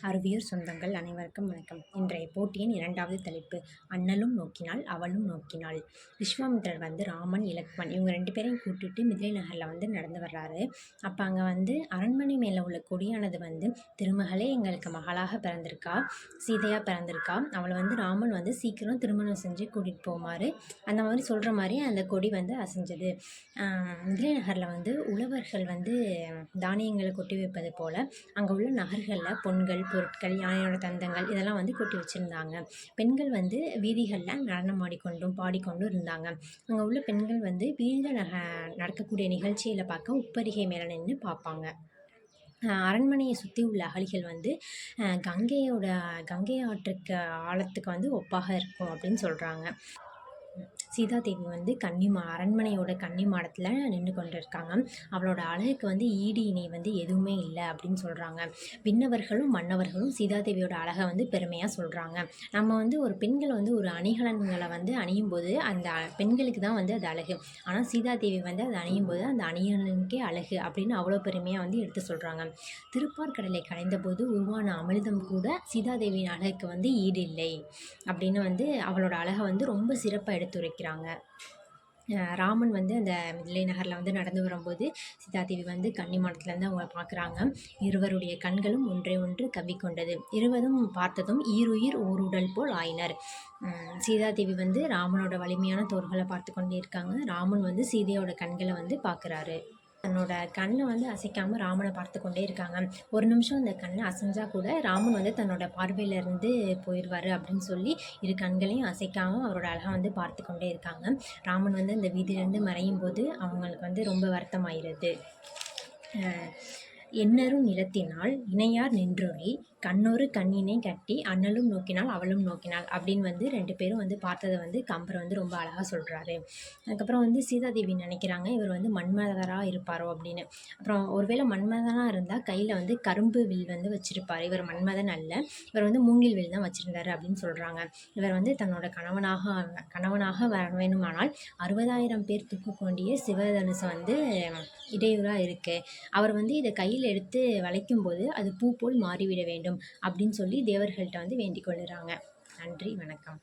அறிவியர் சொந்தங்கள் அனைவருக்கும் வணக்கம். இன்றைய போட்டியின் 2வது தலைப்பு அண்ணலும் நோக்கினாள் அவளும் நோக்கினாள். விஸ்வாமித்திரர் ராமன் இலக்குவன் இவங்க 2 பேரையும் கூட்டிட்டு மிதிலை நகரில் நடந்து வர்றாரு. அப்போ அங்கே அரண்மனை மேலே உள்ள கொடியானது திருமகளே எங்களுக்கு மகளாக பிறந்திருக்கா, சீதையாக பிறந்திருக்கா, அவளை ராமன் சீக்கிரம் திருமணம் செஞ்சு கூட்டிகிட்டு போகுமாறு அந்த மாதிரி சொல்கிற மாதிரி அந்த கொடி அசைஞ்சது. மிதிலை நகரில் உழவர்கள் தானியங்களை கொட்டி வைப்பது போல் அங்கே உள்ள நகர்களில் பொன்கள், பொருட்கள், யானையோட தந்தங்கள் இதெல்லாம் கொட்டி வச்சுருந்தாங்க. பெண்கள் வீதிகளில் நடனமாடிக்கொண்டும் பாடிக்கொண்டும் இருந்தாங்க. அங்கே உள்ள பெண்கள் வீதியில் நடக்கக்கூடிய நிகழ்ச்சியில் பார்க்க உப்பரிகை மேலே நின்று பார்ப்பாங்க. அரண்மனையை சுற்றி உள்ள அகழிகள் கங்கை ஆற்றுக்கு ஆழத்துக்கு ஒப்பாக இருக்கும் அப்படின்னு சொல்கிறாங்க. சீதாதேவி அரண்மனையோட கன்னி மாடத்தில் நின்று கொண்டு இருக்காங்க. அவளோட அழகுக்கு ஈடு இணை எதுவுமே இல்லை அப்படின்னு சொல்கிறாங்க. விண்ணவர்களும் மன்னவர்களும் சீதாதேவியோட அழகை பெருமையாக சொல்கிறாங்க. நம்ம ஒரு பெண்கள் ஒரு அணிகலன்களை அணியும் போது அந்த பெண்களுக்கு தான் அது அழகு. ஆனால் சீதாதேவி அதை அணியும் போது அந்த அணிகலனுக்கே அழகு அப்படின்னு அவ்வளோ பெருமையாக எடுத்து சொல்கிறாங்க. திருப்பார்கடலை கடைந்த போது உருவான அமிர்தம் கூட சீதாதேவியின் அழகுக்கு ஈடு இல்லை அப்படின்னு அவளோட அழகை ரொம்ப சிறப்பாக எடுத்துரைக்கிறாங்க. ராமன் அந்த மிதிலை நகரில் நடந்து வரும்போது சீதாதேவி கன்னிமாடத்துலேருந்து அவங்க பார்க்குறாங்க. இருவருடைய கண்களும் ஒன்றை ஒன்று கவ்விக்கொண்டது. இருவரும் பார்த்ததும் ஈருயிர் ஓருடல் போல் ஆயினர். சீதாதேவி ராமனோட வலிமையான தோள்களை பார்த்து கொண்டே இருக்காங்க. ராமன் சீதையோட கண்களை பார்க்குறாரு. தன்னோட கண்ணை அசைக்காமல் ராமனை பார்த்து கொண்டே இருக்காங்க. ஒரு நிமிஷம் அந்த கண்ணை அசைஞ்சா கூட ராமன் தன்னோட பார்வையிலேருந்து போயிடுவார் அப்படின்னு சொல்லி இரு கண்களையும் அசைக்காமல் அவரோட அழகை பார்த்து கொண்டே இருக்காங்க. ராமன் அந்த வீதியிலேருந்து மறையும் போது அவங்களுக்கு ரொம்ப வருத்தமாயிருது. எண்ணரும் நிலத்தினால் இணையார் நின்றொழி கண்ணொரு கண்ணினை கட்டி அண்ணலும் நோக்கினாள் அவளும் நோக்கினாள் அப்படின்னு 2 பேரும் பார்த்ததை கம்பர் ரொம்ப அழகாக சொல்கிறாரு. அதுக்கப்புறம் சீதாதேவி நினைக்கிறாங்க இவர் மன்மதராக இருப்பாரோ அப்படின்னு. அப்புறம் ஒருவேளை மன்மதனாக இருந்தால் கையில் கரும்பு வில் வச்சுருப்பார். இவர் மன்மதன் அல்ல, இவர் மூங்கில் வில் தான் வச்சுருந்தார் அப்படின்னு சொல்கிறாங்க. இவர் தன்னோட கணவனாக வர வேணுமானால் 60,000 பேர் தூக்கக்கூடிய சிவதனுசு இடையூறாக இருக்குது. அவர் இதை கையில் எடுத்து வளைக்கும் போது அது பூ போல் மாறிவிட வேண்டும் அப்படின்னு சொல்லி தேவர்கள்ட்ட வேண்டிக் கொள்ளுறாங்க. நன்றி, வணக்கம்.